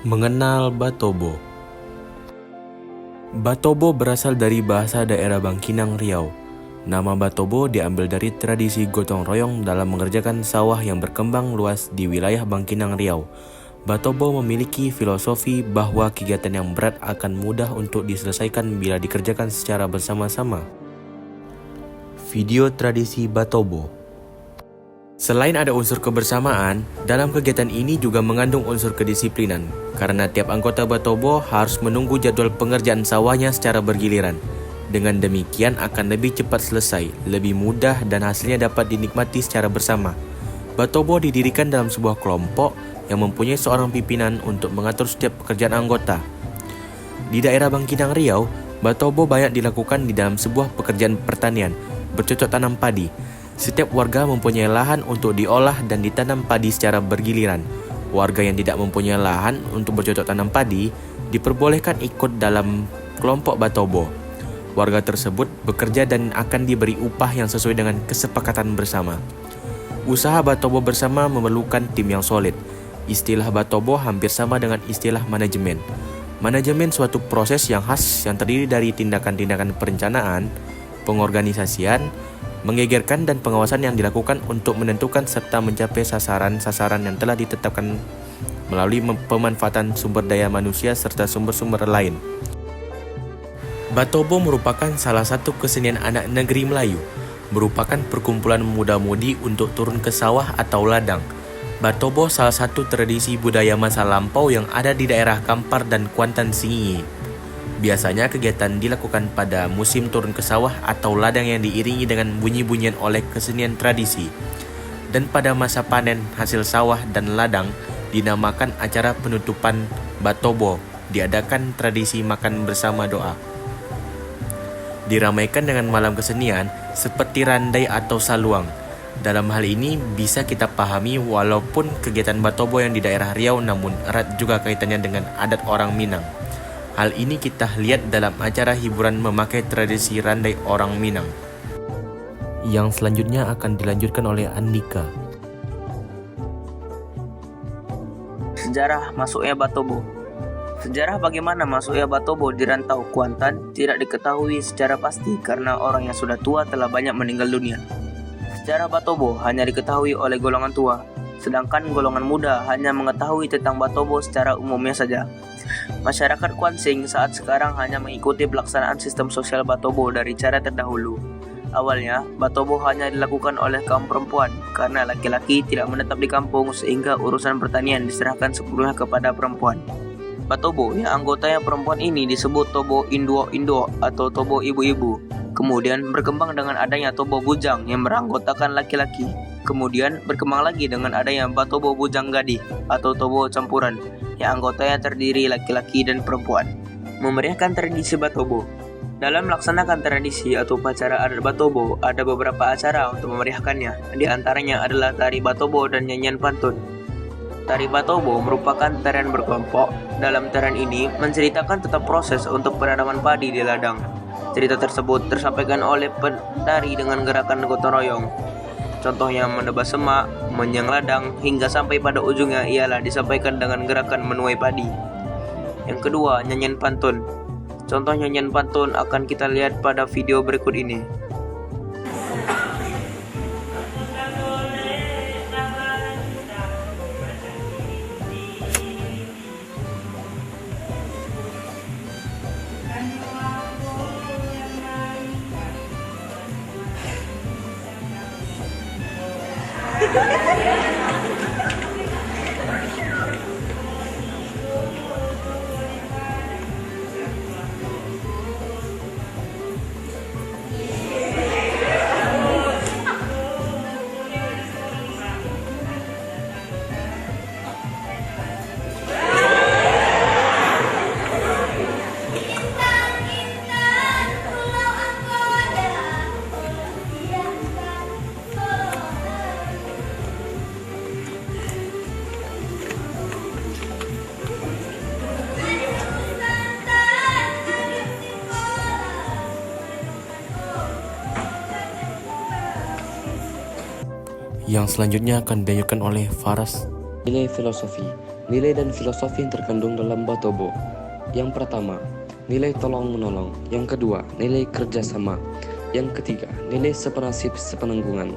Mengenal Batobo. Batobo berasal dari bahasa daerah Bangkinang Riau. Nama Batobo diambil dari tradisi gotong royong dalam mengerjakan sawah yang berkembang luas di wilayah Bangkinang Riau. Batobo memiliki filosofi bahwa kegiatan yang berat akan mudah untuk diselesaikan bila dikerjakan secara bersama-sama. Video tradisi Batobo. Selain ada unsur kebersamaan, dalam kegiatan ini juga mengandung unsur kedisiplinan, karena tiap anggota Batobo harus menunggu jadwal pengerjaan sawahnya secara bergiliran. Dengan demikian akan lebih cepat selesai, lebih mudah dan hasilnya dapat dinikmati secara bersama. Batobo didirikan dalam sebuah kelompok yang mempunyai seorang pimpinan untuk mengatur setiap pekerjaan anggota. Di daerah Bangkinang Riau, Batobo banyak dilakukan di dalam sebuah pekerjaan pertanian, bercocok tanam padi. Setiap warga mempunyai lahan untuk diolah dan ditanam padi secara bergiliran. Warga yang tidak mempunyai lahan untuk bercocok tanam padi diperbolehkan ikut dalam kelompok Batobo. Warga tersebut bekerja dan akan diberi upah yang sesuai dengan kesepakatan bersama. Usaha Batobo bersama memerlukan tim yang solid. Istilah Batobo hampir sama dengan istilah manajemen. Manajemen suatu proses yang khas yang terdiri dari tindakan-tindakan perencanaan, pengorganisasian, menggegerkan dan pengawasan yang dilakukan untuk menentukan serta mencapai sasaran-sasaran yang telah ditetapkan melalui pemanfaatan sumber daya manusia serta sumber-sumber lain. Batobo merupakan salah satu kesenian anak negeri Melayu, merupakan perkumpulan muda-mudi untuk turun ke sawah atau ladang. Batobo salah satu tradisi budaya masa lampau yang ada di daerah Kampar dan Kuantan Singi. Biasanya kegiatan dilakukan pada musim turun ke sawah atau ladang yang diiringi dengan bunyi-bunyian oleh kesenian tradisi. Dan pada masa panen hasil sawah dan ladang dinamakan acara penutupan Batobo, diadakan tradisi makan bersama doa. Diramaikan dengan malam kesenian seperti randai atau saluang. Dalam hal ini bisa kita pahami walaupun kegiatan Batobo yang di daerah Riau namun erat juga kaitannya dengan adat orang Minang. Hal ini kita lihat dalam acara hiburan memakai tradisi randai orang Minang. Yang selanjutnya akan dilanjutkan oleh Andika. Sejarah masuknya Batobo. Sejarah bagaimana masuknya Batobo di rantau Kuantan tidak diketahui secara pasti karena orang yang sudah tua telah banyak meninggal dunia. Sejarah Batobo hanya diketahui oleh golongan tua, sedangkan golongan muda hanya mengetahui tentang Batobo secara umumnya saja. Masyarakat Kuansing saat sekarang hanya mengikuti pelaksanaan sistem sosial Batobo dari cara terdahulu. Awalnya, Batobo hanya dilakukan oleh kaum perempuan karena laki-laki tidak menetap di kampung sehingga urusan pertanian diserahkan sepenuhnya kepada perempuan. Batobo yang anggotanya perempuan ini disebut Tobo Induo atau Tobo Ibu-Ibu. Kemudian berkembang dengan adanya Tobo Bujang yang beranggotakan laki-laki. Kemudian berkembang lagi dengan adanya Batobo Bujang Gadih atau Tobo Campuran yang anggotanya terdiri laki-laki dan perempuan. Memeriahkan tradisi Batobo. Dalam melaksanakan tradisi atau upacara adat Batobo, ada beberapa acara untuk memeriahkannya. Di antaranya adalah tari Batobo dan nyanyian pantun. Tari Batobo merupakan tarian berkelompok. Dalam tarian ini menceritakan tentang proses untuk penanaman padi di ladang. Cerita tersebut tersampaikan oleh penari dengan gerakan gotong royong. Contohnya menebas semak, menyiang ladang, hingga sampai pada ujungnya ialah disampaikan dengan gerakan menuai padi. Yang kedua, nyanyian pantun. Contoh nyanyian pantun akan kita lihat pada video berikut ini. Yang selanjutnya akan dilanjutkan oleh Faras. Nilai filosofi. Nilai dan filosofi yang terkandung dalam Batobo. Yang pertama, nilai tolong-menolong. Yang kedua, nilai kerjasama. Yang ketiga, nilai sepenasib sepenanggungan.